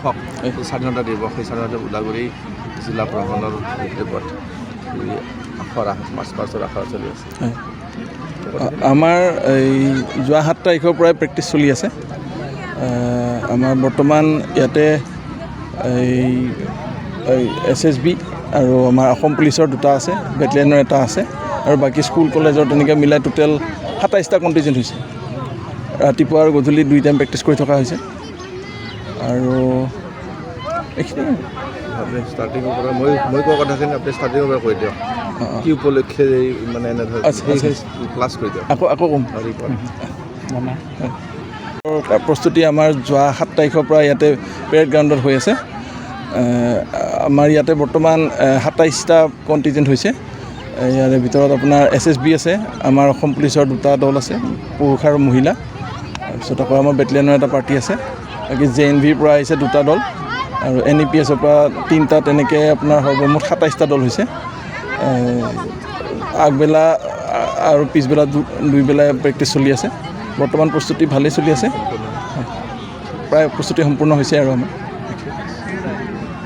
কৃষক স্বাধীনতা দিৱস সেই স্বাধীনতা ওদালগুৰি জিলা প্ৰশাসনৰ উদ্যোগত আখৰা মাৰ্চ পাষ্টৰ আখৰা চলি আছে। আমাৰ এই যোৱা 7 তাৰিখৰ পৰাই প্ৰেক্টিছ চলি আছে। আমাৰ বৰ্তমান ইয়াতে এই SSB আৰু আমাৰ অসম পুলিচৰ 2টা আছে, বেটেলিয়নৰ 1টা আছে আৰু বাকী স্কুল কলেজৰ তেনেকৈ মিলাই টোটেল 27টা কণ্টিজেণ্ট হৈছে। ৰাতিপুৱা আৰু গধূলি 2 টাইম প্ৰেক্টিছ কৰি থকা হৈছে আৰু এইখিনি আপুনি ষ্টাৰ্টিঙৰ পৰা মই কোৱা কথাখিনি আপুনি ষ্টাৰ্টিঙৰ পৰা কৈ দিয়ক কি উপলক্ষে মানে এনেধৰণৰ ক্লাছ কৰি দিয়ক। আকৌ ক'ম। প্ৰস্তুতি আমাৰ যোৱা 7 তাৰিখৰ পৰা ইয়াতে পেৰেড গ্ৰাউণ্ডত হৈ আছে। আমাৰ ইয়াতে বৰ্তমান 27টা কণ্টিজেণ্ট হৈছে। ইয়াৰে ভিতৰত আপোনাৰ SSB আছে, আমাৰ অসম পুলিচৰ 2টা দল আছে, পুৰুষ আৰু মহিলা। তাৰপিছত আকৌ আমাৰ বেটেলিয়নৰ 1টা পাৰ্টি আছে, বাকী JNVৰ পৰা আহিছে 2টা দল আৰু NEPSৰ পৰা 3টা, তেনেকৈ আপোনাৰ সৰ্বমুঠ 27টা দল হৈছে। আগবেলা আৰু পিছবেলা 2 বেলা প্ৰেক্টিছ চলি আছে। বৰ্তমান প্ৰস্তুতি ভালেই চলি আছে, প্ৰায় প্ৰস্তুতি সম্পূৰ্ণ হৈছে আৰু আমাৰ